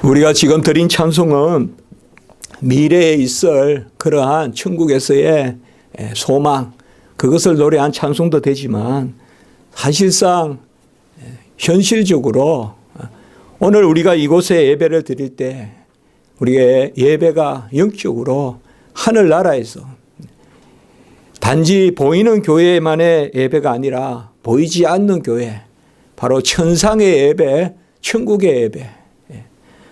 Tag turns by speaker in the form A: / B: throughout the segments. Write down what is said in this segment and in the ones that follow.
A: 우리가 지금 드린 찬송은 미래에 있을 그러한 천국에서의 소망, 그것을 노래한 찬송도 되지만 사실상 현실적으로 오늘 우리가 이곳에 예배를 드릴 때 우리의 예배가 영적으로 하늘나라에서 단지 보이는 교회만의 예배가 아니라 보이지 않는 교회, 바로 천상의 예배, 천국의 예배.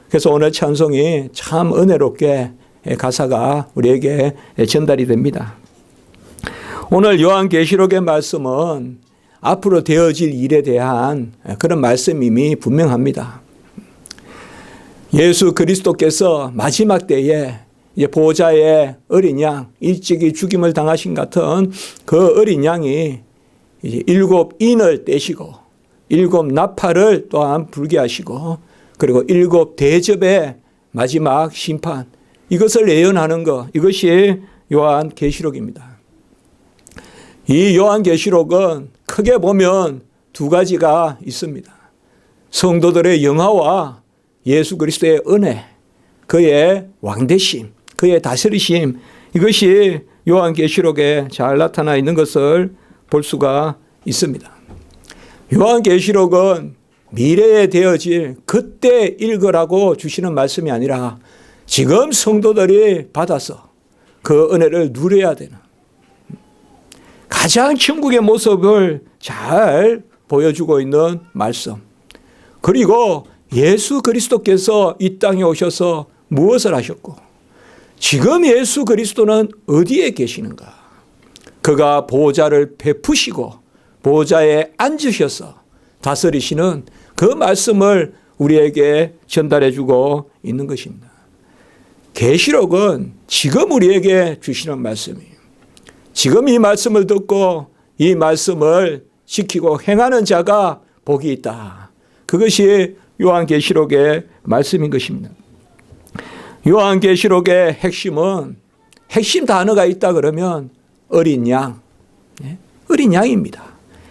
A: 그래서 오늘 찬송이 참 은혜롭게 가사가 우리에게 전달이 됩니다. 오늘 요한계시록의 말씀은 앞으로 되어질 일에 대한 그런 말씀임이 분명합니다. 예수 그리스도께서 마지막 때에 보호자의 어린 양, 일찍이 죽임을 당하신 같은 그 어린 양이 이제 7인을 떼시고 7 나팔을 또한 불게 하시고 그리고 7 대접의 마지막 심판, 이것을 예언하는 것, 이것이 요한계시록입니다. 이 요한계시록은 크게 보면 두 가지가 있습니다. 성도들의 영화와 예수 그리스도의 은혜, 그의 왕대심, 그의 다스리심, 이것이 요한계시록에 잘 나타나 있는 것을 볼 수가 있습니다. 요한계시록은 미래에 되어질 그때 읽으라고 주시는 말씀이 아니라 지금 성도들이 받아서 그 은혜를 누려야 되는 가장 천국의 모습을 잘 보여주고 있는 말씀. 그리고 예수 그리스도께서 이 땅에 오셔서 무엇을 하셨고 지금 예수 그리스도는 어디에 계시는가? 그가 보호자를 베푸시고 보호자에 앉으셔서 다스리시는 그 말씀을 우리에게 전달해 주고 있는 것입니다. 계시록은 지금 우리에게 주시는 말씀이에요. 지금 이 말씀을 듣고 이 말씀을 지키고 행하는 자가 복이 있다. 그것이 요한계시록의 말씀인 것입니다. 요한계시록의 핵심은, 핵심 단어가 있다 그러면 어린 양, 어린 양입니다.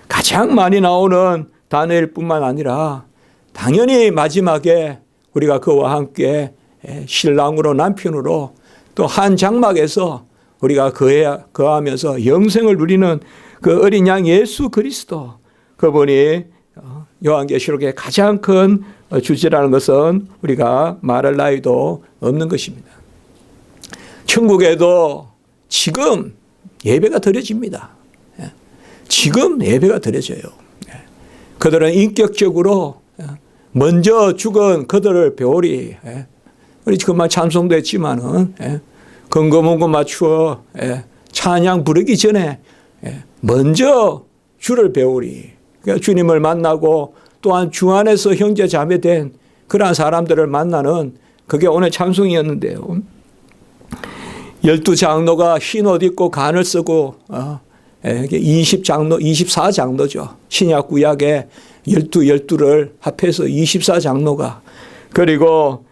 A: 가장 많이 나오는 단어일 뿐만 아니라 당연히 마지막에 우리가 그와 함께 신랑으로 남편으로 또 한 장막에서 우리가 거하면서 영생을 누리는 그 어린 양 예수 그리스도, 그분이 요한계시록의 가장 큰 주제라는 것은 우리가 말할 나위도 없는 것입니다. 천국에도 지금 예배가 드려집니다. 지금 예배가 드려져요. 그들은 인격적으로 먼저 죽은 그들을 배우리. 우리 그만 찬송도 했지만은 건거문고 맞추어 찬양 부르기 전에 먼저 주를 배우리. 그러니까 주님을 만나고 또한 주 안에서 형제 자매된 그러한 사람들을 만나는 그게 오늘 찬송이었는데요. 12장로가 흰 옷 입고 간을 쓰고 24장로죠. 신약 구약에 12를 합해서 24장로가, 그리고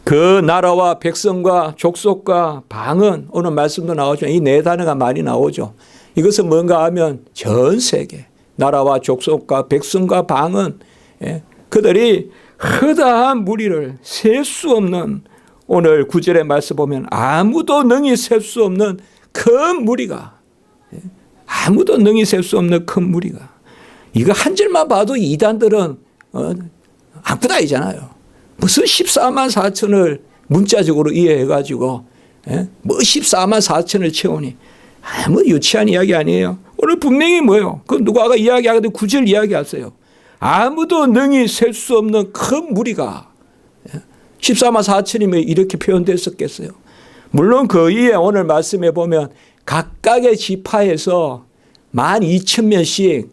A: 그 나라와 백성과 족속과 방언, 오늘 말씀도 나오죠. 이 네 단어가 많이 나오죠. 이것은 뭔가 하면 전 세계 나라와 족속과 백성과 방언, 그들이 허다한 무리를 셀 수 없는, 오늘 9절의 말씀 보면 아무도 능히 셀 수 없는 큰 무리가, 아무도 능히 셀 수 없는 큰 무리가, 이거 한 절만 봐도 이단들은 아프다이잖아요. 무슨 14만 4천을 문자적으로 이해해가지고 뭐 14만 4천을 채우니 아무 유치한 이야기 아니에요. 오늘 분명히 뭐예요? 그 누가가 이야기하거든 9절 이야기하세요. 아무도 능히 셀 수 없는 큰 무리가 14만 4천이면 이렇게 표현됐었겠어요. 물론 그 이에 오늘 말씀해 보면 각각의 지파에서 12,000명씩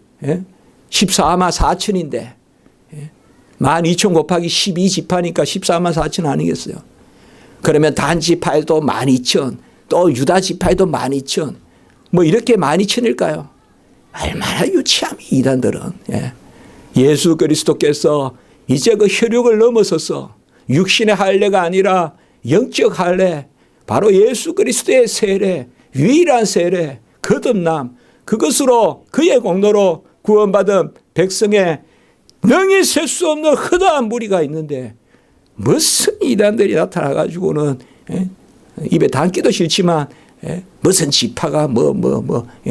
A: 14만 4천인데 12,000 곱하기 12지파니까 14만 4천 아니겠어요? 그러면 단 지파에도 12,000, 또 유다 지파에도 12,000, 뭐 이렇게 12,000일까요? 얼마나 유치함이 이단들은. 예수 그리스도께서 이제 그 혈육을 넘어서서 육신의 할례가 아니라 영적 할례, 바로 예수 그리스도의 세례, 유일한 세례, 거듭남, 그것으로 그의 공로로 구원받은 백성의 능히 셀 수 없는 허다한 무리가 있는데 무슨 이단들이 나타나가지고는 입에 담기도 싫지만 무슨 지파가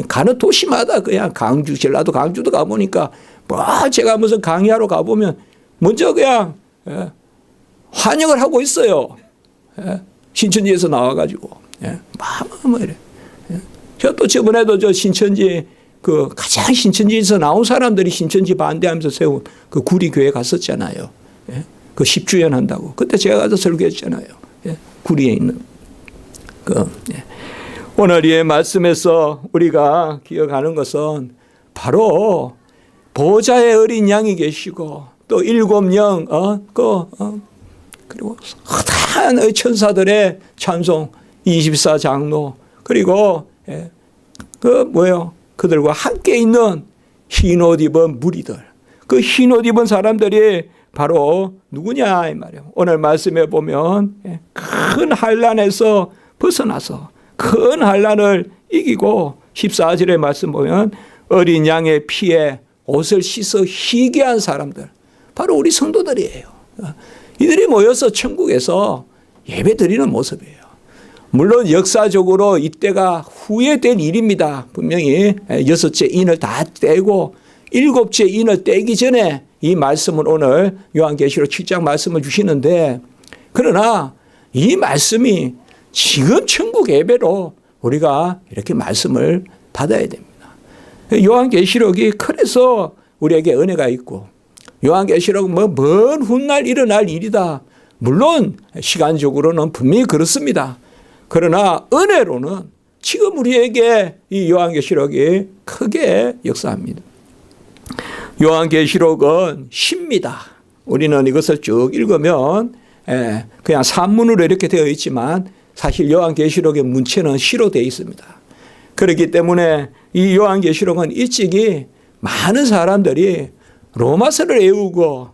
A: 가는 도시마다 그냥 강주, 전라도 강주도 가보니까 제가 무슨 강의하러 가보면 먼저 그냥 환영을 하고 있어요. 신천지에서 나와가지고. 이래. 저 또 저번에도 저 신천지 가장 신천지에서 나온 사람들이 신천지 반대하면서 세운 그 구리교회 갔었잖아요. 그 10주년 한다고. 그때 제가 가서 설교했잖아요. 구리에 있는. 오늘 이 말씀에서 우리가 기억하는 것은 바로 보좌의 어린 양이 계시고 또 7영, 그리고 허다한 천사들의 찬송 24장로 그리고 그들과 함께 있는 흰옷 입은 무리들. 그 흰옷 입은 사람들이 바로 누구냐 이 말이에요. 오늘 말씀에 보면 큰 환난에서 벗어나서 큰 환난을 이기고 14절의 말씀 보면 어린 양의 피에 옷을 씻어 희게 한 사람들. 바로 우리 성도들이에요. 이들이 모여서 천국에서 예배 드리는 모습이에요. 물론 역사적으로 이때가 후회된 일입니다. 분명히 6째 인을 다 떼고 7째 인을 떼기 전에 이 말씀을 오늘 요한계시록 7장 말씀을 주시는데 그러나 이 말씀이 지금 천국 예배로 우리가 이렇게 말씀을 받아야 됩니다. 요한계시록이 그래서 우리에게 은혜가 있고 요한계시록은 먼 훗날 일어날 일이다. 물론 시간적으로는 분명히 그렇습니다. 그러나 은혜로는 지금 우리에게 이 요한계시록이 크게 역사합니다. 요한계시록은 시입니다. 우리는 이것을 쭉 읽으면 그냥 산문으로 이렇게 되어 있지만 사실 요한계시록의 문체는 시로 되어 있습니다. 그렇기 때문에 이 요한계시록은 일찍이 많은 사람들이 로마서를 외우고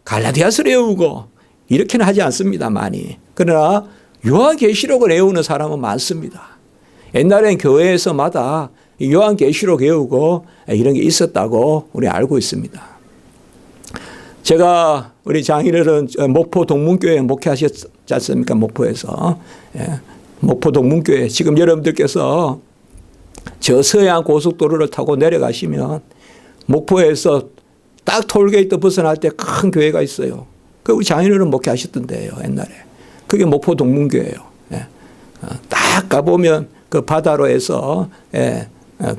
A: 갈라디아서를 외우고 이렇게는 하지 않습니다. 많이. 그러나 요한계시록을 외우는 사람은 많습니다. 옛날엔 교회에서마다 요한계시록 외우고 이런 게 있었다고 우리 알고 있습니다. 제가 우리 장인어른 목포 동문교회 목회하셨지 않습니까? 목포에서. 목포 동문교회. 지금 여러분들께서 저 서해안 고속도로를 타고 내려가시면 목포에서 딱 톨게이트 벗어날 때 큰 교회가 있어요. 그 우리 장인어른 목회하셨던 데예요. 옛날에. 그게 목포 동문교회예요. 딱 가보면 그 바다로에서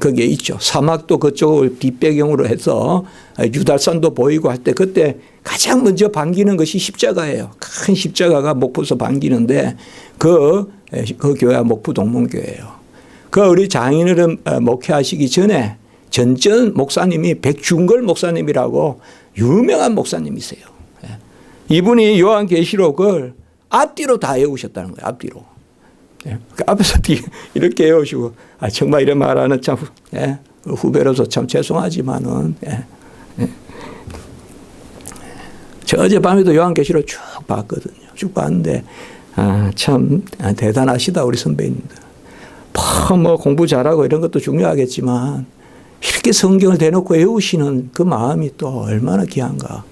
A: 거기에 있죠. 사막도 그쪽을 뒷배경으로 해서 유달산도 보이고 할 때 그때 가장 먼저 반기는 것이 십자가예요. 큰 십자가가 목포에서 반기는데 그 교회가 목포 동문교회예요. 그 우리 장인어른 목회하시기 전에 전전 목사님이 백중걸 목사님이라고 유명한 목사님이세요. 이분이 요한계시록을 앞뒤로 다 외우셨다는 거예요. 앞뒤로. 그 앞에서 이렇게 외우시고 정말 이런 말하는 참 후배로서 참 죄송하지만은 저 어젯밤에도 요한계시록 쭉 봤거든요. 쭉 봤는데 참 대단하시다 우리 선배님들. 뭐 공부 잘하고 이런 것도 중요하겠지만 이렇게 성경을 대놓고 외우시는 그 마음이 또 얼마나 귀한가.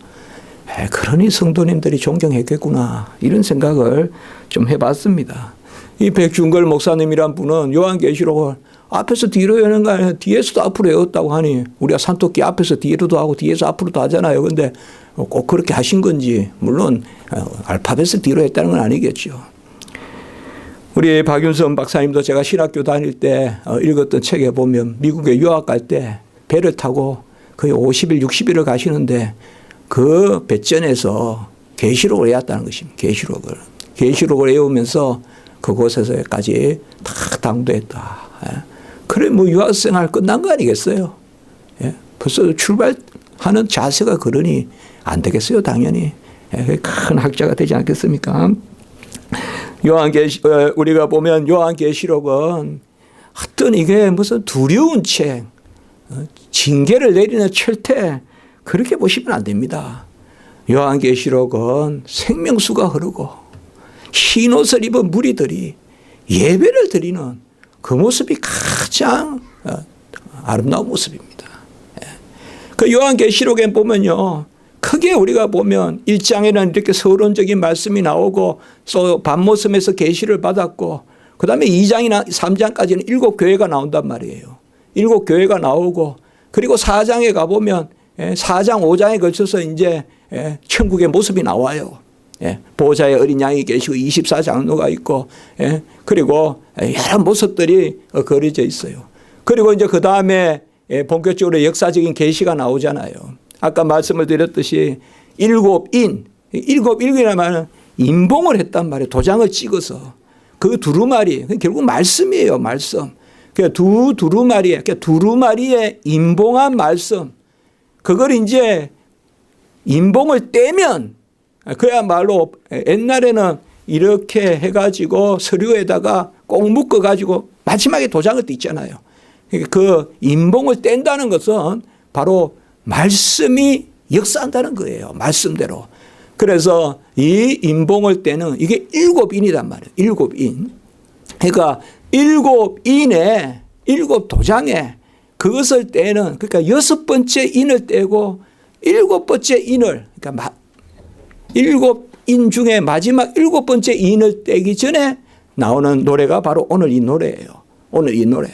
A: 그러니 성도님들이 존경했겠구나 이런 생각을 좀 해봤습니다. 이 백중걸 목사님이란 분은 요한계시록을 앞에서 뒤로 외우는 거 아니에요. 뒤에서도 앞으로 외웠다고 하니 우리가 산토끼 앞에서 뒤로도 하고 뒤에서 앞으로도 하잖아요. 그런데 꼭 그렇게 하신 건지 물론 알파벳을 뒤로 했다는 건 아니겠죠. 우리 박윤선 박사님도 제가 신학교 다닐 때 읽었던 책에 보면 미국에 유학 갈 때 배를 타고 거의 50일 60일을 가시는데 그 배전에서 계시록을 외웠다는 것입니다. 계시록을 외우면서 그곳에서까지 다 당도했다. 그래 뭐 유학생활 끝난 거 아니겠어요? 벌써 출발하는 자세가 그러니 안 되겠어요, 당연히. 큰 학자가 되지 않겠습니까? 우리가 보면 요한계시록은 어떤 이게 무슨 두려운 책, 징계를 내리는 철퇴 그렇게 보시면 안 됩니다. 요한계시록은 생명수가 흐르고 흰옷을 입은 무리들이 예배를 드리는 그 모습이 가장 아름다운 모습입니다. 그 요한계시록에 보면요. 크게 우리가 보면 1장에는 이렇게 서론적인 말씀이 나오고 또 반모섬에서 계시를 받았고 그다음에 2장이나 3장까지는 7교회가 나온단 말이에요. 7교회가 나오고 그리고 4장에 가보면 4장 5장에 걸쳐서 이제 천국의 모습이 나와요. 보호자의 어린 양이 계시고 24장로가 있고 그리고 여러 모습들이 그려져 있어요. 그리고 이제 그 다음에 본격적으로 역사적인 계시가 나오잖아요. 아까 말씀을 드렸듯이 일곱이라는 말은 임봉을 했단 말이에요. 도장을 찍어서 그 두루마리 결국 말씀이에요. 말씀. 두루마리에 임봉한 말씀. 그걸 이제 임봉을 떼면 그야말로 옛날에는 이렇게 해가지고 서류에다가 꼭 묶어가지고 마지막에 도장을 띄잖아요. 그 임봉을 뗀다는 것은 바로 말씀이 역사한다는 거예요. 말씀대로. 그래서 이 임봉을 떼는 이게 7인이란 말이에요. 7인. 그러니까 7인에 7도장에 그것을 떼는 그러니까 6번째 인을 떼고 7번째 인을 그러니까 7인 중에 마지막 7번째 인을 떼기 전에 나오는 노래가 바로 오늘 이 노래예요. 오늘 이 노래.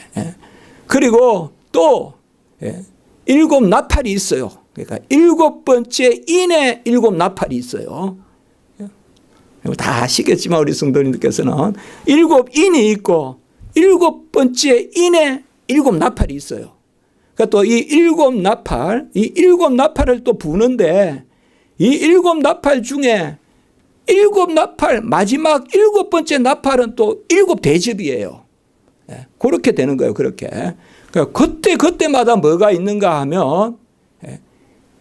A: 그리고 또 7 나팔이 있어요. 그러니까 7번째 인에 7 나팔이 있어요. 다 아시겠지만 우리 성도님들께서는 7인이 있고 7번째 인에 7 나팔이 있어요. 그러니까 또 이 7 나팔, 이 7 나팔을 또 부는데 이 7 나팔 중에 7 나팔 마지막 7번째 나팔은 또 7 대접이에요. 그렇게 되는 거예요. 그렇게. 그러니까 그때마다 뭐가 있는가 하면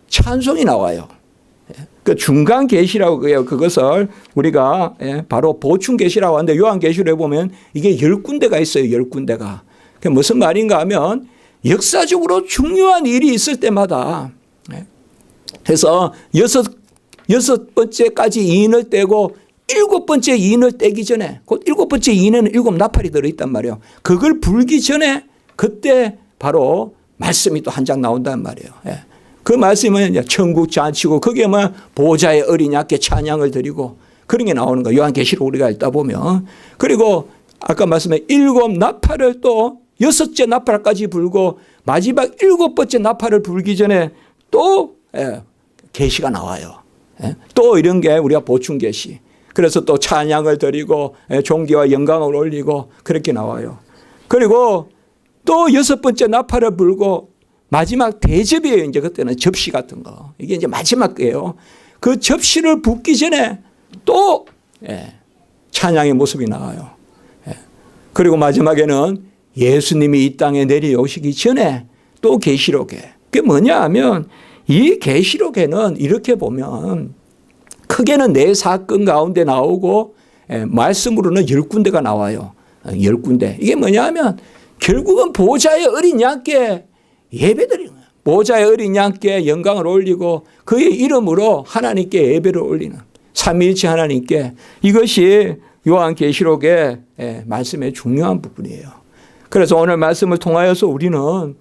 A: 찬송이 나와요. 그 중간 계시라고 해요. 그것을 우리가 바로 보충 계시라고 하는데 요한계시록에 보면 이게 10군데가 있어요. 10군데가. 그게 무슨 말인가 하면 역사적으로 중요한 일이 있을 때마다 해서 6번째까지 이인을 떼고 7번째 이인을 떼기 전에 곧 7번째 이인에는 7 나팔이 들어있단 말이에요. 그걸 불기 전에 그때 바로 말씀이 또 한 장 나온단 말이에요. 그 말씀은 이제 천국 잔치고 거기에 뭐 보호자의 어린 양께 찬양을 드리고 그런 게 나오는 거예요. 요한계시록 우리가 읽다 보면. 그리고 아까 말씀에 7 나팔을 또 6째 나팔까지 불고 마지막 7번째 나팔을 불기 전에 또 계시가 나와요. 또 이런 게 우리가 보충 계시. 그래서 또 찬양을 드리고 존귀와 영광을 올리고 그렇게 나와요. 그리고 또 6번째 나팔을 불고 마지막 대접이에요. 이제 그때는 접시 같은 거. 이게 이제 마지막이에요. 그 접시를 붓기 전에 또 찬양의 모습이 나와요. 그리고 마지막에는 예수님이 이 땅에 내려오시기 전에 또 계시록에 그게 뭐냐 하면 이 계시록에는 이렇게 보면 크게는 4사건 가운데 나오고 말씀으로는 10군데가 나와요. 10군데. 이게 뭐냐 하면 결국은 보호자의 어린 양께 예배드리는 거예요. 보호자의 어린 양께 영광을 올리고 그의 이름으로 하나님께 예배를 올리는 삼위일체 하나님께 이것이 요한계시록의 말씀의 중요한 부분이에요. 그래서 오늘 말씀을 통하여서 우리는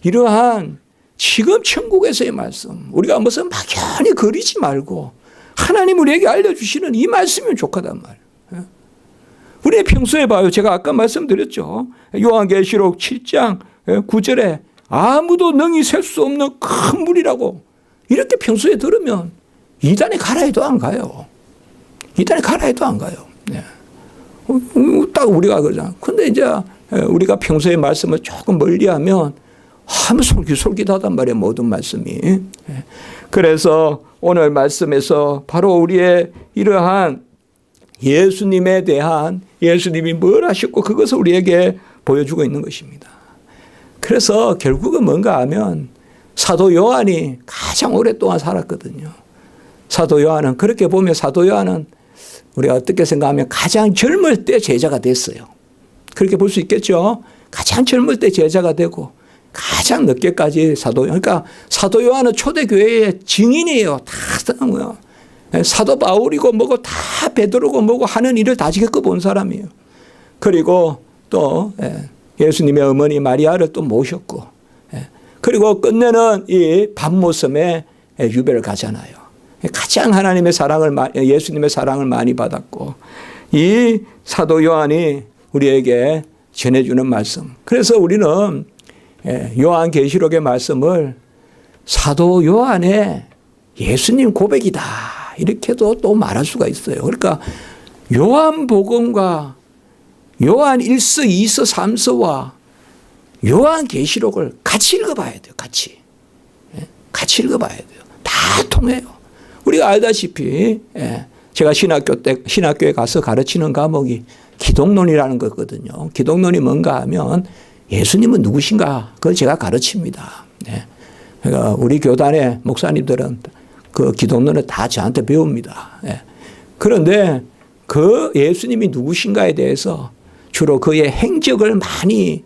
A: 이러한 지금 천국에서의 말씀 우리가 무슨 막연히 그리지 말고 하나님 우리에게 알려주시는 이 말씀이면 족하단 말이에요. 우리 평소에 봐요. 제가 아까 말씀드렸죠. 요한계시록 7장 9절에 아무도 능히 셀 수 없는 큰 물이라고 이렇게 평소에 들으면 이단에 가라 해도 안 가요. 이단에 가라 해도 안 가요. 딱 우리가 그러잖아. 근데 이제 우리가 평소에 말씀을 조금 멀리하면 아무 솔깃솔깃하단 말이에요. 모든 말씀이. 그래서 오늘 말씀에서 바로 우리의 이러한 예수님에 대한 예수님이 뭘 하셨고 그것을 우리에게 보여주고 있는 것입니다. 그래서 결국은 뭔가 하면 사도 요한이 가장 오랫동안 살았거든요. 사도 요한은 그렇게 보면 사도 요한은 우리가 어떻게 생각하면 가장 젊을 때 제자가 됐어요. 그렇게 볼 수 있겠죠. 가장 젊을 때 제자가 되고 가장 늦게까지 그러니까 사도 요한은 초대교회의 증인이에요. 다 사도 바울이고 뭐고 다 베드로고 뭐고 하는 일을 다 겪어본 사람이에요. 그리고 또 예수님의 어머니 마리아를 또 모셨고 그리고 끝내는 이 반모섬에 유배를 가잖아요. 가장 하나님의 사랑을, 예수님의 사랑을 많이 받았고, 이 사도 요한이 우리에게 전해주는 말씀. 그래서 우리는 요한계시록의 말씀을 사도 요한의 예수님 고백이다, 이렇게도 또 말할 수가 있어요. 그러니까 요한복음과 요한 1서, 2서, 3서와 요한계시록을 같이 읽어봐야 돼요. 같이 읽어봐야 돼요. 다 통해요. 우리가 알다시피 제가 신학교에 가서 가르치는 과목이 기독론이라는 거거든요. 기독론이 뭔가 하면 예수님은 누구신가, 그걸 제가 가르칩니다. 그러니까 우리 교단의 목사님들은 그 기독론을 다 저한테 배웁니다. 그런데 그 예수님이 누구신가에 대해서 주로 그의 행적을 많이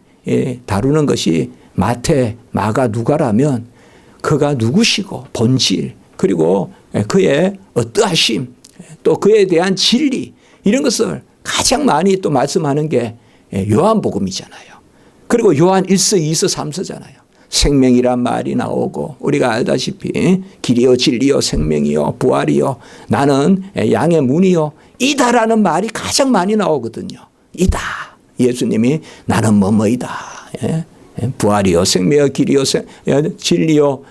A: 다루는 것이 마태, 마가, 누가라면 그가 누구시고 본질, 그리고 그의 어떠하심, 또 그에 대한 진리, 이런 것을 가장 많이 또 말씀하는 게 요한복음이잖아요. 그리고 요한 1서, 2서, 3서잖아요. 생명이란 말이 나오고, 우리가 알다시피 길이요 진리요 생명이요 부활이요 나는 양의 문이요 이다라는 말이 가장 많이 나오거든요. 이다. 예수님이 나는 뭐뭐이다. 부활이요 생명이요 길이요 진리요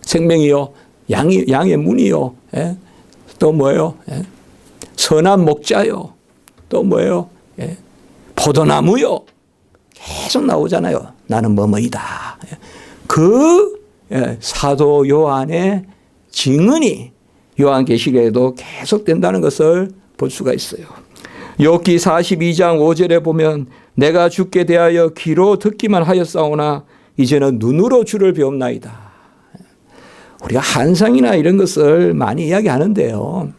A: 생명이요 양의 문이요 또 뭐예요? 선한 목자요. 또 뭐예요? 포도나무요. 계속 나오잖아요. 나는 뭐뭐이다. 그 사도 요한의 증언이 요한계시록에도 계속된다는 것을 볼 수가 있어요. 욥기 42장 5절에 보면 내가 주께 대하여 귀로 듣기만 하였사오나 이제는 눈으로 주를 배움나이다. 우리가 환상이나 이런 것을 많이 이야기하는데요.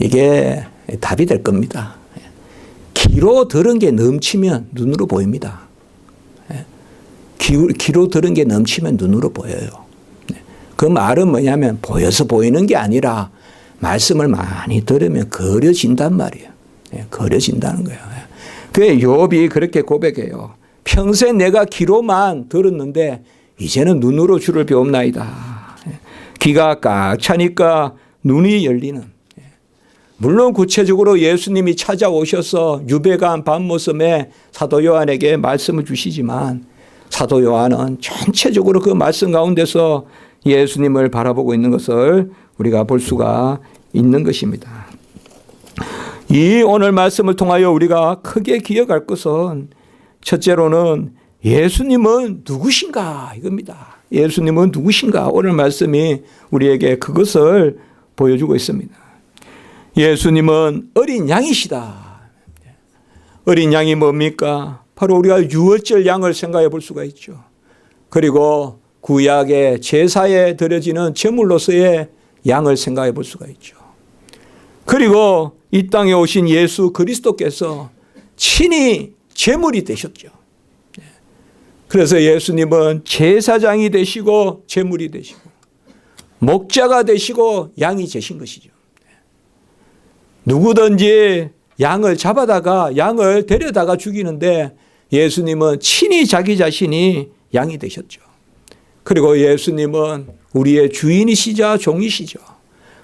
A: 이게 답이 될 겁니다. 귀로 들은 게 넘치면 눈으로 보입니다. 귀로 들은 게 넘치면 눈으로 보여요. 그 말은 뭐냐면 보여서 보이는 게 아니라 말씀을 많이 들으면 거려진단 말이에요. 거려진다는 거예요. 그래 욥이 그렇게 고백해요. 평생 내가 귀로만 들었는데 이제는 눈으로 주를 배움나이다. 귀가 꽉 차니까 눈이 열리는. 물론 구체적으로 예수님이 찾아오셔서 유배간 밤모섬에 사도 요한에게 말씀을 주시지만 사도 요한은 전체적으로 그 말씀 가운데서 예수님을 바라보고 있는 것을 우리가 볼 수가 있는 것입니다. 이 오늘 말씀을 통하여 우리가 크게 기억할 것은 첫째로는 예수님은 누구신가 이겁니다. 예수님은 누구신가, 오늘 말씀이 우리에게 그것을 보여주고 있습니다. 예수님은 어린 양이시다. 어린 양이 뭡니까? 바로 우리가 유월절 양을 생각해 볼 수가 있죠. 그리고 구약의 제사에 드려지는 제물로서의 양을 생각해 볼 수가 있죠. 그리고 이 땅에 오신 예수 그리스도께서 친히 제물이 되셨죠. 그래서 예수님은 제사장이 되시고 제물이 되시고 목자가 되시고 양이 되신 것이죠. 누구든지 양을 잡아다가 양을 데려다가 죽이는데 예수님은 친히 자기 자신이 양이 되셨죠. 그리고 예수님은 우리의 주인이시자 종이시죠.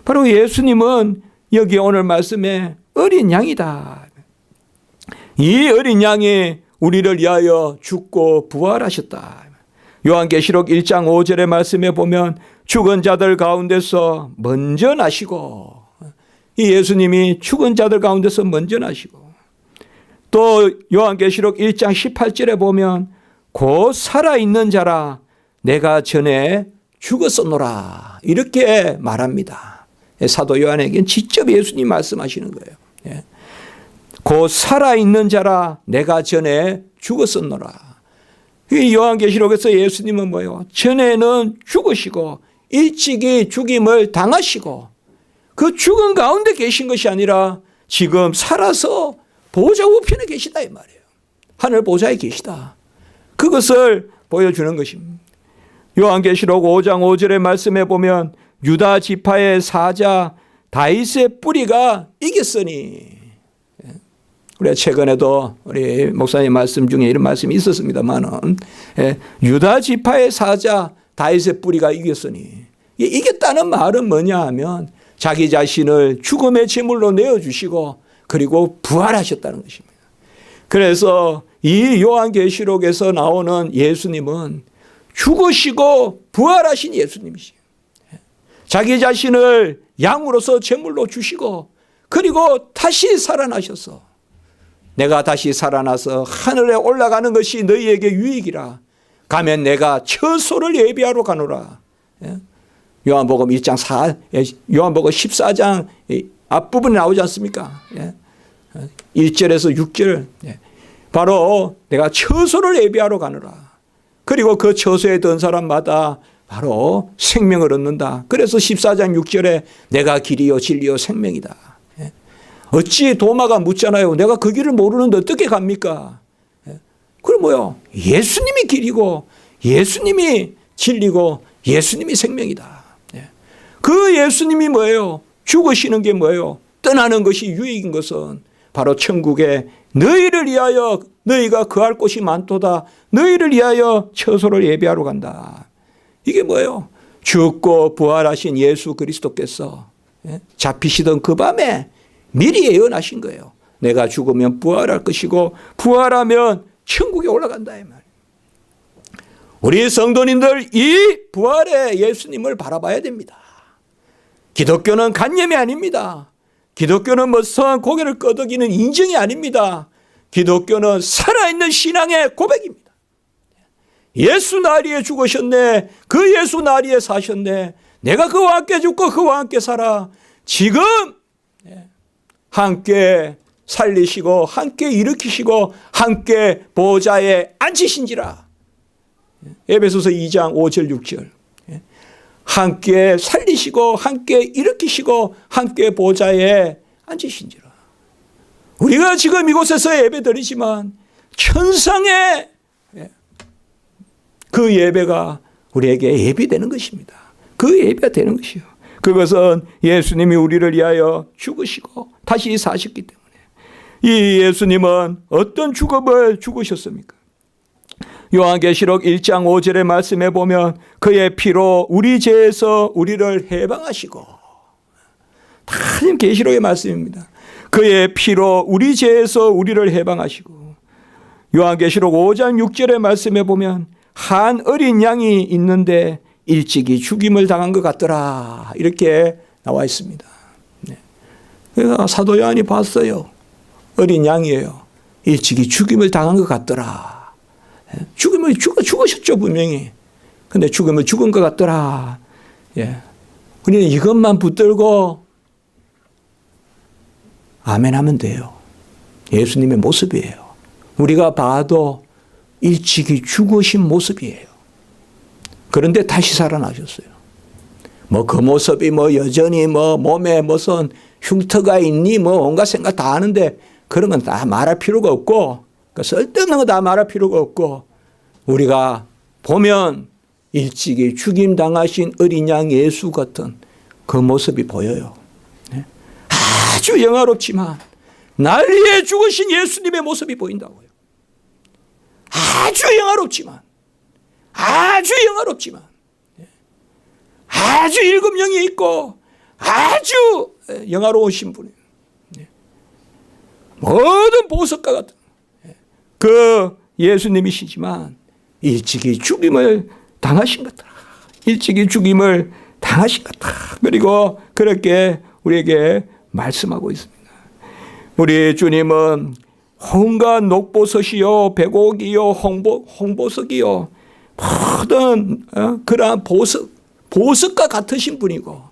A: 바로 예수님은 여기 오늘 말씀에 어린 양이다. 이 어린 양이 우리를 위하여 죽고 부활하셨다. 요한계시록 1장 5절의 말씀에 보면 죽은 자들 가운데서 먼저 나시고, 이 예수님이 죽은 자들 가운데서 먼저 나시고, 또 요한계시록 1장 18절에 보면 곧 살아있는 자라 내가 전에 죽었었노라 이렇게 말합니다. 사도 요한에게는 직접 예수님 말씀하시는 거예요. 곧 살아있는 자라 내가 전에 죽었었노라. 이 요한계시록에서 예수님은 뭐예요? 전에는 죽으시고 일찍이 죽임을 당하시고 그 죽은 가운데 계신 것이 아니라 지금 살아서 보좌 우편에 계시다 이 말이에요. 하늘 보좌에 계시다. 그것을 보여주는 것입니다. 요한계시록 5장 5절의 말씀에 보면 유다 지파의 사자 다윗의 뿌리가 이겼으니, 우리가 최근에도 우리 목사님 말씀 중에 이런 말씀이 있었습니다만은, 유다 지파의 사자 다윗의 뿌리가 이겼으니, 이겼다는 말은 뭐냐 하면 자기 자신을 죽음의 제물로 내어주시고 그리고 부활하셨다는 것입니다. 그래서 이 요한계시록에서 나오는 예수님은 죽으시고 부활하신 예수님이시죠. 자기 자신을 양으로서 제물로 주시고 그리고 다시 살아나셔서 내가 다시 살아나서 하늘에 올라가는 것이 너희에게 유익이라. 가면 내가 처소를 예비하러 가노라. 요한복음 14장 앞부분에 나오지 않습니까? 1절에서 6절. 바로 내가 처소를 예비하러 가노라. 그리고 그 처소에 든 사람마다 바로 생명을 얻는다. 그래서 14장 6절에 내가 길이요 진리요 생명이다. 어찌 도마가 묻잖아요. 내가 그 길을 모르는데 어떻게 갑니까? 그럼 뭐요? 예수님이 길이고 예수님이 진리고 예수님이 생명이다. 그 예수님이 뭐예요? 죽으시는 게 뭐예요? 떠나는 것이 유익인 것은 바로 천국에 너희를 위하여 너희가 거할 곳이 많도다. 너희를 위하여 처소를 예비하러 간다. 이게 뭐예요? 죽고 부활하신 예수 그리스도께서 잡히시던 그 밤에 미리 예언하신 거예요. 내가 죽으면 부활할 것이고 부활하면 천국에 올라간다 이 말이에요. 우리 성도님들 이 부활의 예수님을 바라봐야 됩니다. 기독교는 간념이 아닙니다. 기독교는 무슨 고개를 끄덕이는 인정이 아닙니다. 기독교는 살아있는 신앙의 고백입니다. 예수 나리에 죽으셨네. 그 예수 나리에 사셨네. 내가 그와 함께 죽고 그와 함께 살아. 지금 함께 살리시고 함께 일으키시고 함께 보좌에 앉히신지라. 에베소서 2장 5절 6절. 함께 살리시고 함께 일으키시고 함께 보좌에 앉으신지라. 우리가 지금 이곳에서 예배드리지만 천상의 그 예배가 우리에게 예비되는 것입니다. 그 예배가 되는 것이요. 그것은 예수님이 우리를 위하여 죽으시고 다시 사셨기 때문에. 이 예수님은 어떤 죽음을 죽으셨습니까? 요한계시록 1장 5절의 말씀에 보면 그의 피로 우리 죄에서 우리를 해방하시고, 다 계시록의 말씀입니다. 그의 피로 우리 죄에서 우리를 해방하시고, 요한계시록 5장 6절의 말씀에 보면 한 어린 양이 있는데 일찍이 죽임을 당한 것 같더라. 이렇게 나와 있습니다. 그래서 사도 요한이 봤어요. 어린 양이에요. 일찍이 죽임을 당한 것 같더라. 죽음을 죽으셨죠 분명히. 근데 죽음을 죽은 것 같더라. 우리는 이것만 붙들고 아멘하면 돼요. 예수님의 모습이에요. 우리가 봐도 일찍이 죽으신 모습이에요. 그런데 다시 살아나셨어요. 뭐 그 모습이 뭐 여전히 뭐 몸에 무슨 흉터가 있니 뭐 온갖 생각 다 하는데 그런 건 다 말할 필요가 없고, 쓸데없는 거 다 말할 필요가 없고, 우리가 보면 일찍이 죽임 당하신 어린 양 예수 같은 그 모습이 보여요. 아주 영화롭지만 날 위해 죽으신 예수님의 모습이 보인다고요. 아주 영화롭지만 아주 일금령이 있고 아주 영화로우신 분이에요. 모든 보석과 같은 그 예수님이시지만 일찍이 죽임을 당하신 것이다. 일찍이 죽임을 당하신 것이다. 그리고 그렇게 우리에게 말씀하고 있습니다. 우리 주님은 온갖 녹보석이요 백옥이요 홍보석이요 모든 그러한 보석과 같으신 분이고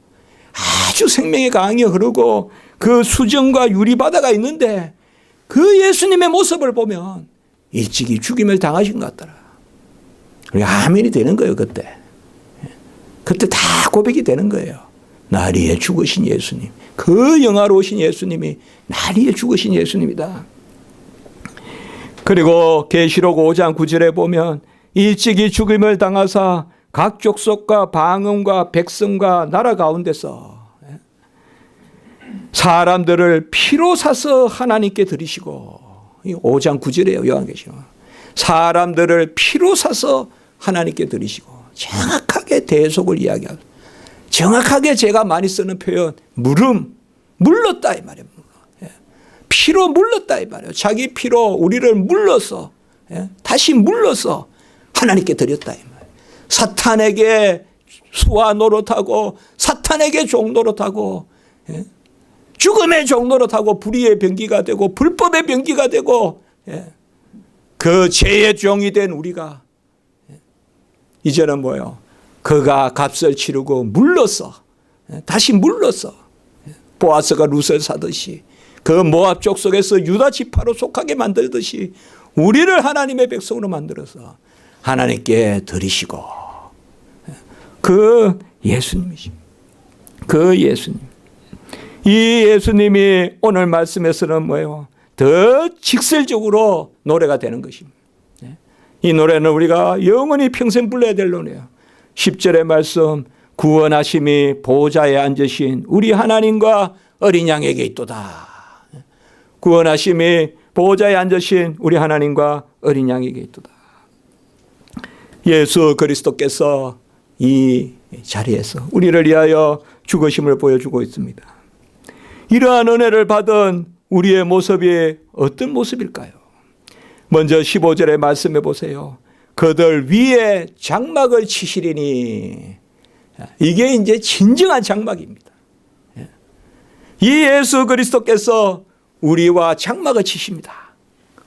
A: 아주 생명의 강이 흐르고 그 수정과 유리바다가 있는데 그 예수님의 모습을 보면 일찍이 죽임을 당하신 것 같더라. 우리가 아멘이 되는 거예요. 그때 다 고백이 되는 거예요. 날 위해 죽으신 예수님, 그 영화로우신 예수님이 날 위해 죽으신 예수님이다. 그리고 계시록 5장 9절에 보면 일찍이 죽임을 당하사 각 족속과 방언과 백성과 나라 가운데서 사람들을 피로 사서 하나님께 드리시고 5장 9절이에요. 요한계시록. 사람들을 피로 사서 하나님께 드리시고 정확하게 대속을 이야기하고 정확하게 제가 많이 쓰는 표현 물렀다 이 말이에요. 피로 물렀다 이 말이에요. 자기 피로 우리를 물러서 다시 물러서 하나님께 드렸다 이 말이에요. 사탄에게 수와 노릇하고 사탄에게 종 노릇하고 죽음의 종 노릇하고 불의의 병기가 되고 불법의 병기가 되고 그 죄의 종이 된 우리가 이제는 뭐예요? 그가 값을 치르고 물러서 다시 물러서 보아스가 룻을 사듯이 그 모압 족속에서 유다 지파로 속하게 만들듯이 우리를 하나님의 백성으로 만들어서 하나님께 드리시고 그 예수님이십니다. 그 예수님. 이 예수님이 오늘 말씀에서는 뭐예요? 더 직설적으로 노래가 되는 것입니다. 이 노래는 우리가 영원히 평생 불러야 될 노래예요. 10절의 말씀 구원하심이 보좌에 앉으신 우리 하나님과 어린 양에게 있도다. 구원하심이 보좌에 앉으신 우리 하나님과 어린 양에게 있도다. 예수 그리스도께서 이 자리에서 우리를 위하여 죽으심을 보여주고 있습니다. 이러한 은혜를 받은 우리의 모습이 어떤 모습일까요? 먼저 15절의 말씀해 보세요. 그들 위에 장막을 치시리니 이게 이제 진정한 장막입니다. 이 예수 그리스도께서 우리와 장막을 치십니다.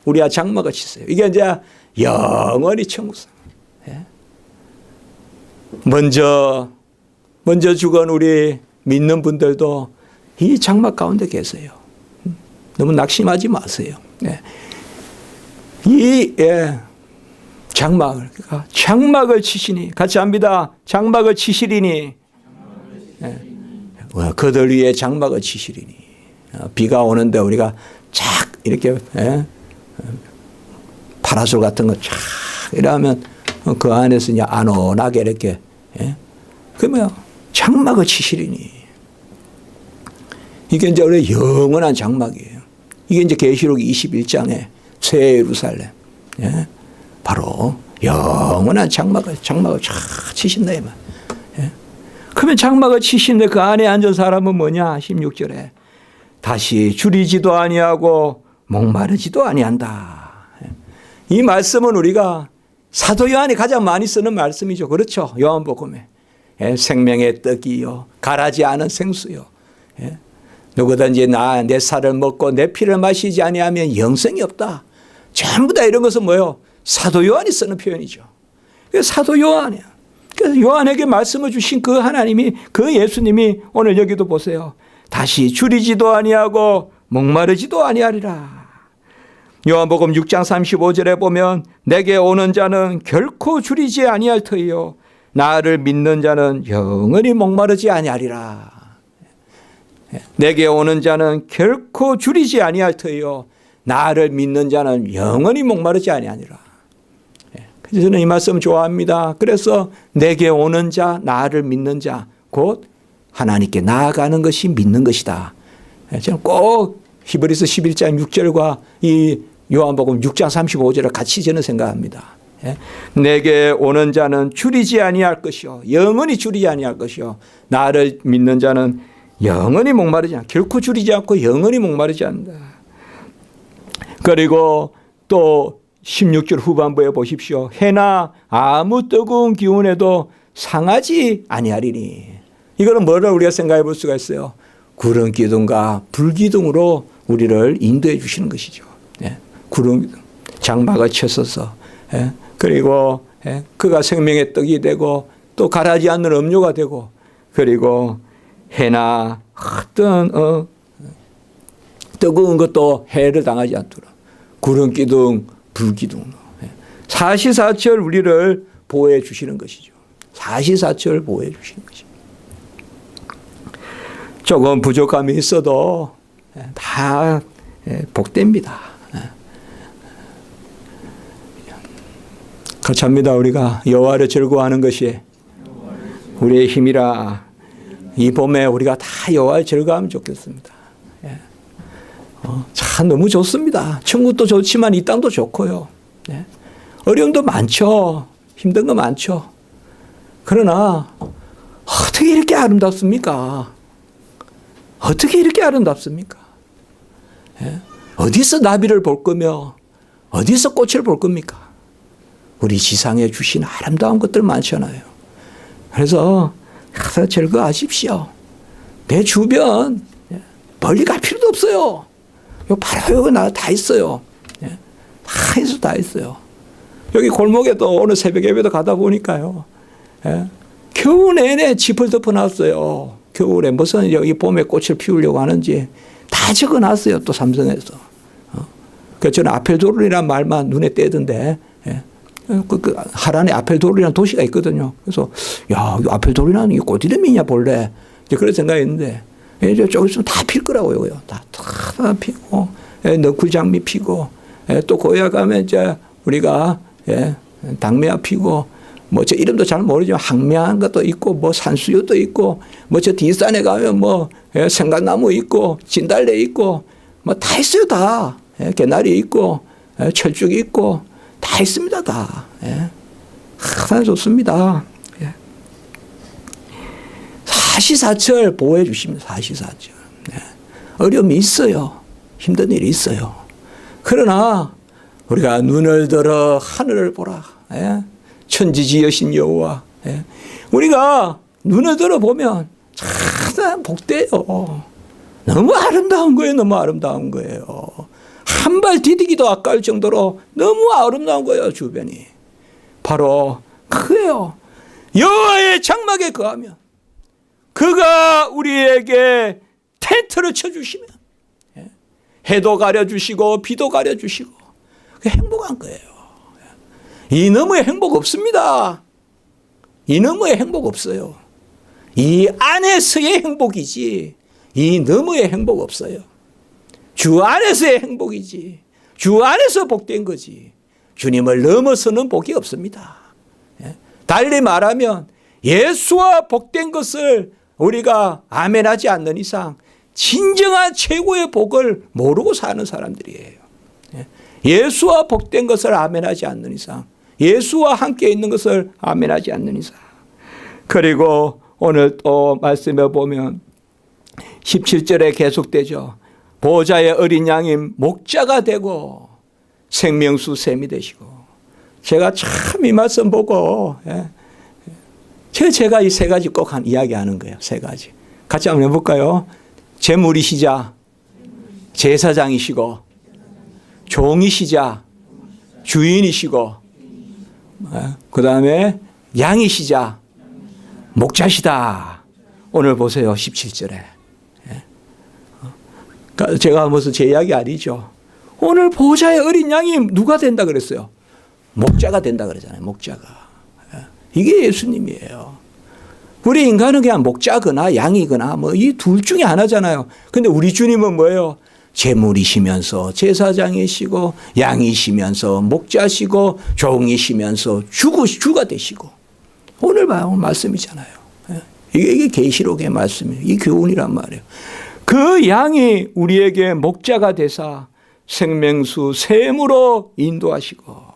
A: 우리와 장막을 치세요. 이게 이제 영원히 천국상. 먼저 죽은 우리 믿는 분들도 이 장막 가운데 계세요. 너무 낙심하지 마세요. 이 장막을 치시니 같이 합니다. 장막을 치시리니 그들 위에 장막을 치시리니 비가 오는데 우리가 착 이렇게 파라솔 같은 거 착 이러면 그 안에서 이제 안온하게 이렇게 그러면 장막을 치시리니 이게 이제 원래 영원한 장막이에요. 이게 이제 계시록 21장에 새 예루살렘 바로 영원한 장막을 쫙 치신다 이 말. 그러면 장막을 치신데 그 안에 앉은 사람은 뭐냐? 16절에 다시 줄이지도 아니하고 목마르지도 아니한다. 이 말씀은 우리가 사도 요한이 가장 많이 쓰는 말씀이죠. 그렇죠? 요한복음에 생명의 떡이요 가라지 않은 생수요. 누구든지 내 살을 먹고 내 피를 마시지 아니하면 영생이 없다. 전부 다 이런 것은 뭐예요? 사도 요한이 쓰는 표현이죠. 사도 요한이야. 그래서 요한에게 말씀을 주신 그 하나님이 그 예수님이 오늘 여기도 보세요. 다시 줄이지도 아니하고 목마르지도 아니하리라. 요한복음 6장 35절에 보면 내게 오는 자는 결코 줄이지 아니할 터이요 나를 믿는 자는 영원히 목마르지 아니하리라. 내게 오는 자는 결코 줄이지 아니할 터이요 나를 믿는 자는 영원히 목마르지 아니하니라. 그래서 저는 이 말씀 좋아합니다. 그래서 내게 오는 자, 나를 믿는 자, 곧 하나님께 나아가는 것이 믿는 것이다. 저는 꼭 히브리서 11장 6절과 이 요한복음 6장 35절을 같이 저는 생각합니다. 내게 오는 자는 줄이지 아니할 것이요 영원히 줄이지 아니할 것이요 나를 믿는 자는 영원히 목마르지 않다. 결코 줄이지 않고 영원히 목마르지 않는다. 그리고 또 16절 후반부에 보십시오. 해나 아무 뜨거운 기운에도 상하지 아니하리니. 이거는 뭐를 우리가 생각해 볼 수가 있어요. 구름 기둥과 불 기둥으로 우리를 인도해 주시는 것이죠. 구름 기둥, 장막을 쳐서서 그리고 그가 생명의 떡이 되고 또 가라지 않는 음료가 되고 그리고 해나 어떤 뜨거운 것도 해를 당하지 않도록 구름 기둥, 불 기둥으로 사시사철 우리를 보호해 주시는 것이죠. 사시사철 보호해 주시는 것이죠. 조금 부족함이 있어도 다 복됩니다. 그렇지 합니다. 우리가 여호와를 즐거워하는 것이 우리의 힘이라. 이 봄에 우리가 다 여호와를 즐거워하면 좋겠습니다. 참 너무 좋습니다. 천국도 좋지만 이 땅도 좋고요. 네. 어려움도 많죠. 힘든 거 많죠. 그러나 어떻게 이렇게 아름답습니까? 어떻게 이렇게 아름답습니까? 네. 어디서 나비를 볼 거며 어디서 꽃을 볼 겁니까? 우리 지상에 주신 아름다운 것들 많잖아요. 그래서 항상 즐거워하십시오. 내 주변 멀리 갈 필요도 없어요. 바로 여기 다 있어요. 다 있어, 다 있어요. 여기 골목에도 오늘 새벽 예배도 가다 보니까요. 겨우 내내 짚을 덮어놨어요. 겨울에 무슨 여기 봄에 꽃을 피우려고 하는지 다 적어놨어요. 또 삼성에서. 그래서 저는 아펠도르이라는 말만 눈에 띄던데, 하란에 아펠도르이라는 도시가 있거든요. 그래서, 야, 아펠도르이라는 게 꽃 이름이냐, 본래. 이제 그런 생각했는데, 이제 조금 있으면 다 필 거라고요. 다 피고, 너쿨장미 피고, 또 거기 가면 이제 우리가, 당매화 피고, 뭐 저 이름도 잘 모르지만 항매한 것도 있고, 뭐 산수유도 있고, 뭐 저 뒷산에 가면 뭐 생강나무 있고, 진달래 있고, 뭐 다 있어요, 다. 개나리 있고, 철쭉이 있고, 다 있습니다, 다. 항상 좋습니다. 사시사철 보호해 주십니다, 사시사철. 어려움이 있어요. 힘든 일이 있어요. 그러나 우리가 눈을 들어 하늘을 보라. 천지지으신 여호와. 우리가 눈을 들어 보면 참 복돼요. 너무 아름다운 거예요. 너무 아름다운 거예요. 한 발 디디기도 아까울 정도로 너무 아름다운 거예요. 주변이. 바로 그거예요. 여호와의 장막에 거하면 그가 우리에게 텐트를 쳐주시면 해도 가려주시고 비도 가려주시고 행복한 거예요. 이 너머의 행복 없습니다. 이 너머의 행복 없어요. 이 안에서의 행복이지 이 너머의 행복 없어요. 주 안에서의 행복이지 주 안에서 복된 거지 주님을 넘어서는 복이 없습니다. 달리 말하면 예수와 복된 것을 우리가 아멘하지 않는 이상 진정한 최고의 복을 모르고 사는 사람들이에요. 예수와 복된 것을 아멘하지 않는 이상 예수와 함께 있는 것을 아멘하지 않는 이상 그리고 오늘 또 말씀해 보면 17절에 계속되죠. 보호자의 어린 양인 목자가 되고 생명수 샘이 되시고 제가 참 이 말씀 보고 제가 이 세 가지 꼭 이야기하는 거예요. 세 가지. 같이 한번 해볼까요? 제물이시자 제사장이시고 종이시자 주인이시고 그 다음에 양이시자 목자시다. 오늘 보세요. 17절에. 제가 무슨 제 이야기 아니죠. 오늘 보호자의 어린 양이 누가 된다 그랬어요? 목자가 된다 그러잖아요. 목자가. 이게 예수님이에요. 우리 인간은 그냥 목자거나 양이거나 뭐 이 둘 중에 하나잖아요. 근데 우리 주님은 뭐예요? 제물이시면서 제사장이시고 양이시면서 목자시고 종이시면서 주가 되시고 오늘 봐온 말씀이잖아요. 이게 계시록의 말씀이에요. 이 교훈이란 말이에요. 그 양이 우리에게 목자가 되사 생명수 샘으로 인도하시고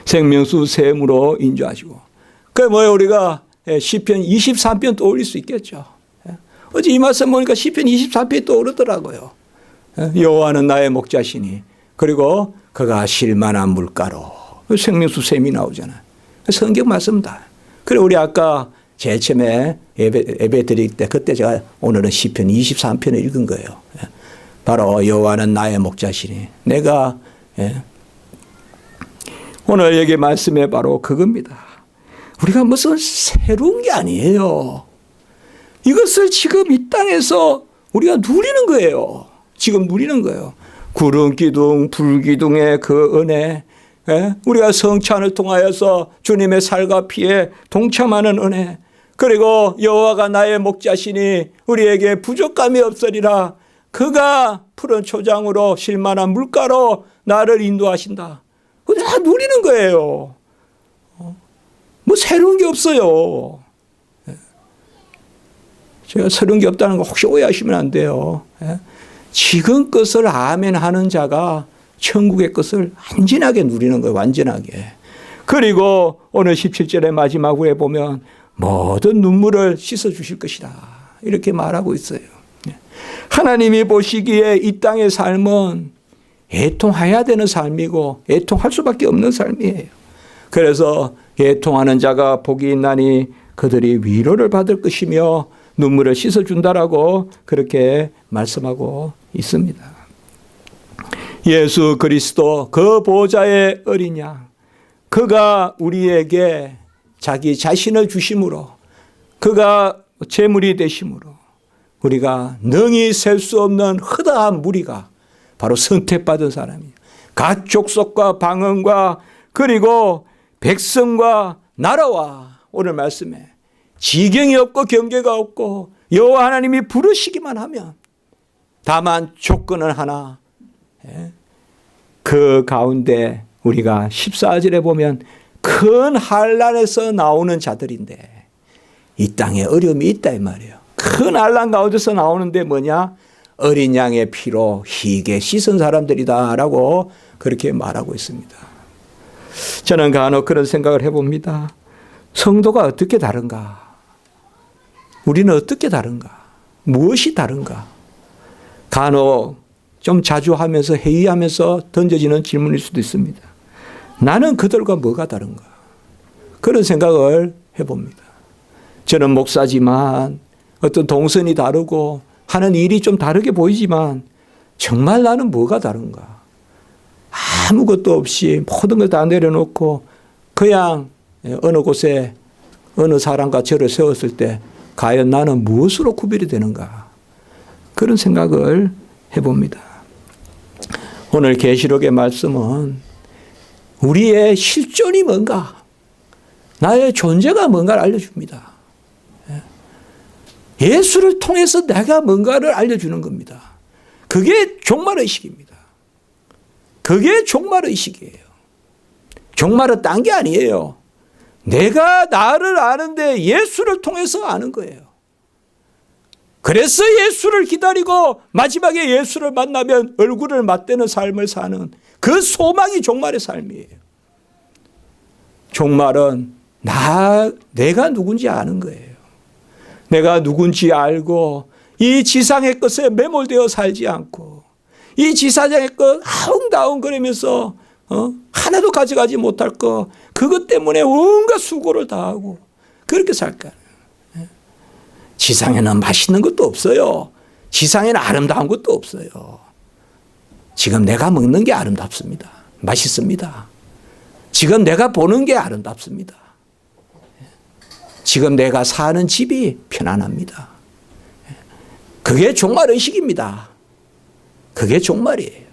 A: 생명수 샘으로 인도하시고 그 뭐예요? 우리가 시편 23편 떠올릴 수 있겠죠. 어제 이 말씀 보니까 시편 23편이 떠오르더라고요. 여호와는 나의 목자시니 그리고 그가 쉴만한 물가로 생명수 샘이 나오잖아요. 성경 말씀다. 그래 우리 아까 제일 처음에 예배 드릴 때 그때 제가 오늘은 시편 23편을 읽은 거예요. 바로 여호와는 나의 목자시니 내가 오늘 여기 말씀에 바로 그겁니다. 우리가 무슨 새로운 게 아니에요. 이것을 지금 이 땅에서 우리가 누리는 거예요. 지금 누리는 거예요. 구름 기둥, 불 기둥의 그 은혜, 우리가 성찬을 통하여서 주님의 살과 피에 동참하는 은혜, 그리고 여호와가 나의 목자시니 우리에게 부족함이 없으리라. 그가 푸른 초장으로 쉴만한 물가로 나를 인도하신다. 그거 다 누리는 거예요. 뭐 새로운 게 없어요. 제가 새로운 게 없다는 거 혹시 오해하시면 안 돼요. 지금 것을 아멘 하는 자가 천국의 것을 완전하게 누리는 거예요. 완전하게. 그리고 오늘 17절의 마지막에 보면 모든 눈물을 씻어주실 것이다. 이렇게 말하고 있어요. 하나님이 보시기에 이 땅의 삶은 애통해야 되는 삶이고 애통할 수밖에 없는 삶이에요. 그래서 애통하는 자가 복이 있나니 그들이 위로를 받을 것이며 눈물을 씻어준다라고 그렇게 말씀하고 있습니다. 예수 그리스도 그 보좌의 어린 양, 그가 우리에게 자기 자신을 주심으로, 그가 제물이 되심으로 우리가 능히 셀 수 없는 허다한 무리가 바로 선택받은 사람이에요. 각 족속과 방언과 그리고 백성과 나라와 오늘 말씀에 지경이 없고 경계가 없고 여호와 하나님이 부르시기만 하면, 다만 조건은 하나, 그 가운데 우리가 14절에 보면 큰 환난에서 나오는 자들인데 이 땅에 어려움이 있다 이 말이에요. 큰 환난 가운데서 나오는데 뭐냐? 어린 양의 피로 희게 씻은 사람들이다라고 그렇게 말하고 있습니다. 저는 간혹 그런 생각을 해봅니다. 성도가 어떻게 다른가? 우리는 어떻게 다른가? 무엇이 다른가? 간혹 좀 자주 하면서 회의하면서 던져지는 질문일 수도 있습니다. 나는 그들과 뭐가 다른가? 그런 생각을 해봅니다. 저는 목사지만 어떤 동선이 다르고 하는 일이 좀 다르게 보이지만 정말 나는 뭐가 다른가? 아무것도 없이 모든 걸 다 내려놓고 그냥 어느 곳에 어느 사람과 저를 세웠을 때 과연 나는 무엇으로 구별이 되는가? 그런 생각을 해봅니다. 오늘 계시록의 말씀은 우리의 실존이 뭔가, 나의 존재가 뭔가를 알려줍니다. 예수를 통해서 내가 뭔가를 알려주는 겁니다. 그게 종말의식입니다. 그게 종말의식이에요. 종말은 딴 게 아니에요. 내가 나를 아는데 예수를 통해서 아는 거예요. 그래서 예수를 기다리고 마지막에 예수를 만나면 얼굴을 맞대는 삶을 사는 그 소망이 종말의 삶이에요. 종말은 내가 누군지 아는 거예요. 내가 누군지 알고 이 지상의 것에 매몰되어 살지 않고 이 지사장의 것 아웅다웅거리면서 하나도 가져가지 못할 거, 그것 때문에 온갖 수고를 다하고 그렇게 살까. 지상에는 맛있는 것도 없어요. 지상에는 아름다운 것도 없어요. 지금 내가 먹는 게 아름답습니다. 맛있습니다. 지금 내가 보는 게 아름답습니다. 지금 내가 사는 집이 편안합니다. 그게 종말의식입니다. 그게 종말이에요.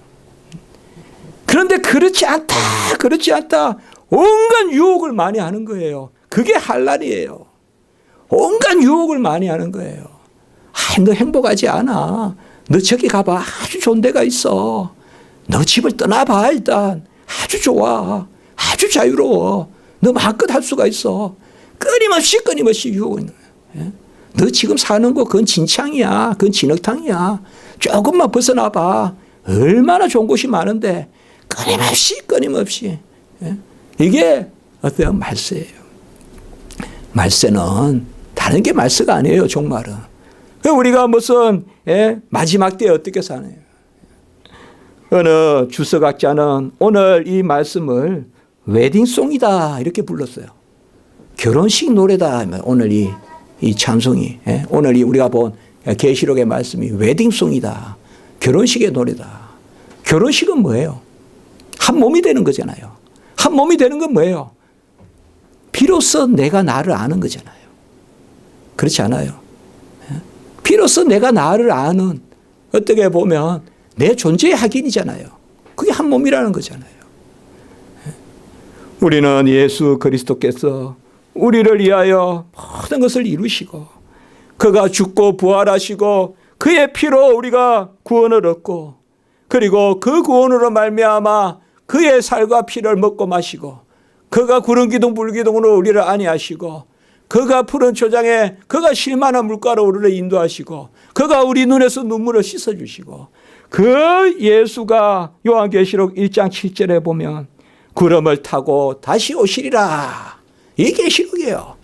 A: 그런데 그렇지 않다. 온갖 유혹을 많이 하는 거예요. 그게 환난이에요. 온갖 유혹을 많이 하는 거예요. 너 행복하지 않아. 너 저기 가봐. 아주 좋은 데가 있어. 너 집을 떠나봐. 일단 아주 좋아. 아주 자유로워. 너 마음껏 할 수가 있어. 끊임없이 유혹을 있는 거예요. 너 지금 사는 거 그건 진창이야. 그건 진흙탕이야. 조금만 벗어나봐. 얼마나 좋은 곳이 많은데 끊임없이. 이게 어때요? 말세예요. 말세는 다른 게 말세가 아니에요. 종말은. 우리가 무슨 마지막 때에 어떻게 사나요? 어느 주석학자는 오늘 이 말씀을 웨딩송이다 이렇게 불렀어요. 결혼식 노래다. 오늘 이 찬송이, 오늘 우리가 본 계시록의 말씀이 웨딩송이다. 결혼식의 노래다. 결혼식은 뭐예요? 한 몸이 되는 거잖아요. 한 몸이 되는 건 뭐예요? 비로소 내가 나를 아는 거잖아요. 그렇지 않아요? 비로소 내가 나를 아는, 어떻게 보면 내 존재의 확인이잖아요. 그게 한 몸이라는 거잖아요. 우리는 예수 그리스도께서 우리를 위하여 모든 것을 이루시고 그가 죽고 부활하시고 그의 피로 우리가 구원을 얻고, 그리고 그 구원으로 말미암아 그의 살과 피를 먹고 마시고, 그가 구름 기둥 불기둥으로 우리를 안위하시고, 그가 푸른 초장에 그가 실만한 물가로 우리를 인도하시고, 그가 우리 눈에서 눈물을 씻어주시고, 그 예수가 요한계시록 1장 7절에 보면 구름을 타고 다시 오시리라. 이 계시록이에요.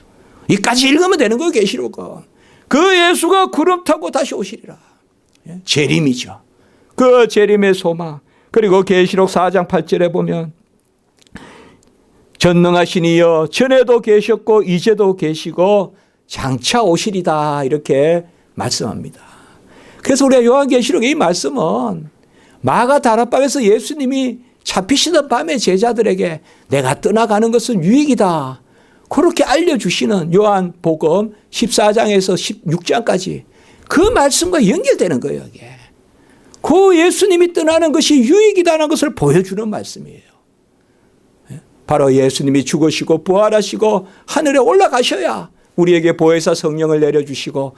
A: 이까지 읽으면 되는 거예요. 계시록은. 그 예수가 구름 타고 다시 오시리라. 재림이죠. 그 재림의 소망. 그리고 계시록 4장 8절에 보면 전능하신 이여 전에도 계셨고 이제도 계시고 장차 오시리다 이렇게 말씀합니다. 그래서 우리가 요한계시록의 이 말씀은 마가 다락방에서 예수님이 잡히시던 밤에 제자들에게 내가 떠나가는 것은 유익이다. 그렇게 알려주시는 요한복음 14장에서 16장까지 그 말씀과 연결되는 거예요. 이게. 그 예수님이 떠나는 것이 유익이다는 것을 보여주는 말씀이에요. 바로 예수님이 죽으시고 부활하시고 하늘에 올라가셔야 우리에게 보혜사 성령을 내려주시고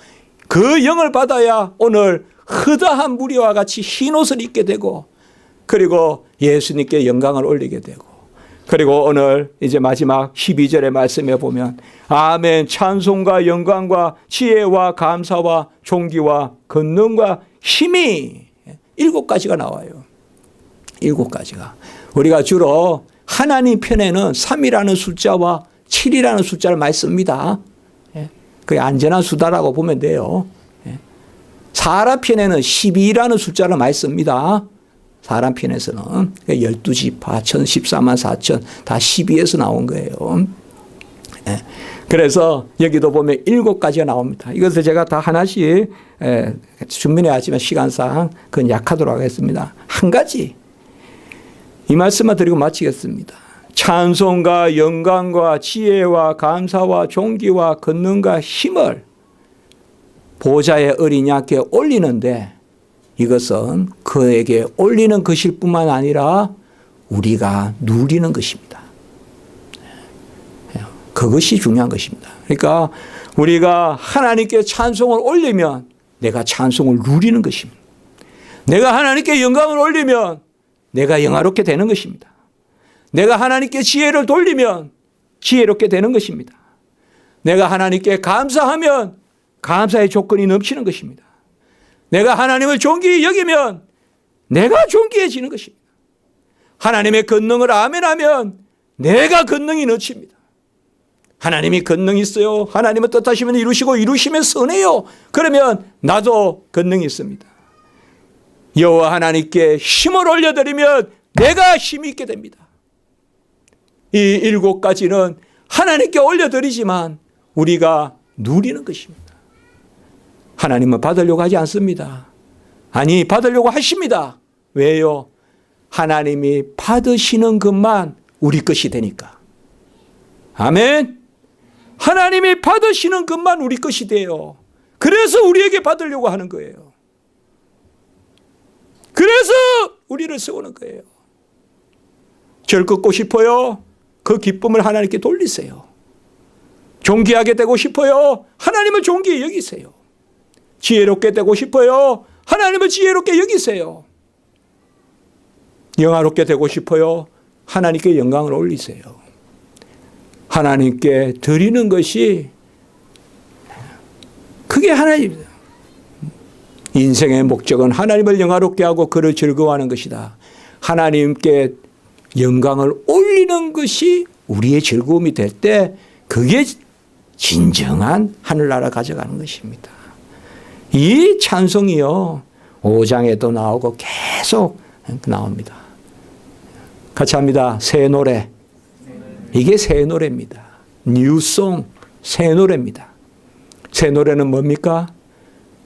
A: 그 영을 받아야 오늘 허다한 무리와 같이 흰옷을 입게 되고 그리고 예수님께 영광을 올리게 되고 그리고 오늘 이제 마지막 12절의 말씀에 보면 아멘 찬송과 영광과 지혜와 감사와 존귀와 권능과 힘이 7가지가 나와요. 7가지가. 우리가 주로 하나님 편에는 3이라는 숫자와 7이라는 숫자를 많이 씁니다. 그게 안전한 수다라고 보면 돼요. 사람 편에는 12라는 숫자를 많이 씁니다. 사람 편에서는 12지파 14만 4천 다 12에서 나온 거예요. 그래서 여기도 보면 7가지가 나옵니다. 이것을 제가 다 하나씩 준비해 왔지만 시간상 그건 약하도록 하겠습니다. 한 가지 이 말씀만 드리고 마치겠습니다. 찬송과 영광과 지혜와 감사와 존귀와 권능과 힘을 보좌의 어린 양께 올리는데 이것은 그에게 올리는 것일 뿐만 아니라 우리가 누리는 것입니다. 그것이 중요한 것입니다. 그러니까 우리가 하나님께 찬송을 올리면 내가 찬송을 누리는 것입니다. 내가 하나님께 영광을 올리면 내가 영화롭게 되는 것입니다. 내가 하나님께 지혜를 돌리면 지혜롭게 되는 것입니다. 내가 하나님께 감사하면 감사의 조건이 넘치는 것입니다. 내가 하나님을 존귀히 여기면 내가 존귀해지는 것입니다. 하나님의 권능을 아멘하면 내가 권능이 넘칩니다. 하나님이 권능이 있어요. 하나님은 뜻하시면 이루시고 이루시면 선해요. 그러면 나도 권능이 있습니다. 여호와 하나님께 힘을 올려드리면 내가 힘이 있게 됩니다. 이 7가지는 하나님께 올려드리지만 우리가 누리는 것입니다. 하나님은 받으려고 하지 않습니다. 아니 받으려고 하십니다. 왜요? 하나님이 받으시는 것만 우리 것이 되니까. 아멘. 하나님이 받으시는 것만 우리 것이 돼요. 그래서 우리에게 받으려고 하는 거예요. 그래서 우리를 세우는 거예요. 절 긋고 싶어요? 그 기쁨을 하나님께 돌리세요. 존귀하게 되고 싶어요? 하나님을 존귀히 여기세요. 지혜롭게 되고 싶어요? 하나님을 지혜롭게 여기세요. 영화롭게 되고 싶어요? 하나님께 영광을 올리세요. 하나님께 드리는 것이 그게 하나님입니다. 인생의 목적은 하나님을 영화롭게 하고 그를 즐거워하는 것이다. 하나님께 영광을 올리는 것이 우리의 즐거움이 될 때 그게 진정한 하늘나라 가져가는 것입니다. 이 찬송이요 5장에도 나오고 계속 나옵니다. 같이 합니다. 새 노래. 이게 새 노래입니다. 뉴송, 새 노래입니다. 새 노래는 뭡니까?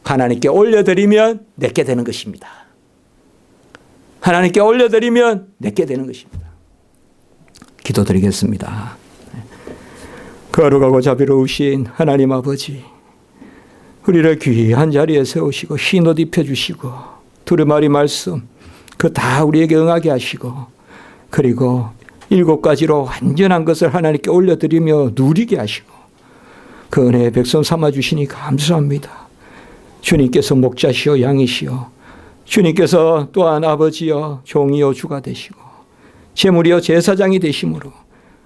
A: 하나님께 올려드리면 내게 되는 것입니다. 하나님께 올려드리면 내게 되는 것입니다. 기도드리겠습니다. 거룩하고 자비로우신 하나님 아버지, 우리를 귀한 자리에 세우시고 흰 옷 입혀주시고 두루마리 말씀 그 다 우리에게 응하게 하시고 그리고 7가지로 완전한 것을 하나님께 올려드리며 누리게 하시고 그 은혜의 백성 삼아주시니 감사합니다. 주님께서 목자시오 양이시오 주님께서 또한 아버지여 종이요 주가 되시고 제물이요 제사장이 되심으로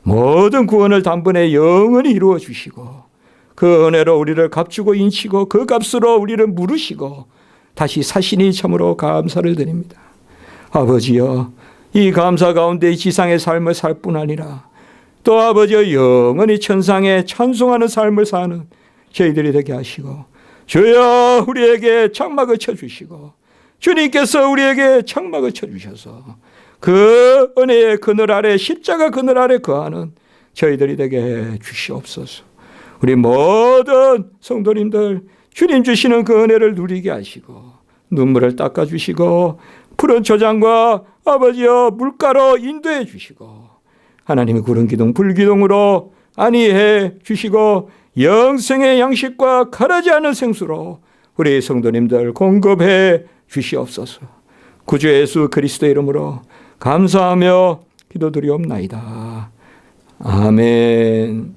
A: 모든 구원을 단번에 영원히 이루어 주시고 그 은혜로 우리를 값주고 인치고 그 값으로 우리를 물으시고 다시 사시니 참으로 감사를 드립니다. 아버지여, 이 감사 가운데 지상의 삶을 살 뿐 아니라 또 아버지여 영원히 천상에 찬송하는 삶을 사는 저희들이 되게 하시고, 주여 우리에게 장막을 쳐주시고, 주님께서 우리에게 장막을 쳐주셔서 그 은혜의 그늘 아래, 십자가 그늘 아래 거하는 저희들이 되게 해 주시옵소서. 우리 모든 성도님들 주님 주시는 그 은혜를 누리게 하시고, 눈물을 닦아주시고, 푸른 초장과 아버지여 물가로 인도해 주시고, 하나님의 구름 기둥 불기둥으로 안위해 주시고, 영생의 양식과 가라지 않은 생수로 우리 성도님들 공급해 주시옵소서. 구주 예수 그리스도의 이름으로 감사하며 기도드리옵나이다. 아멘.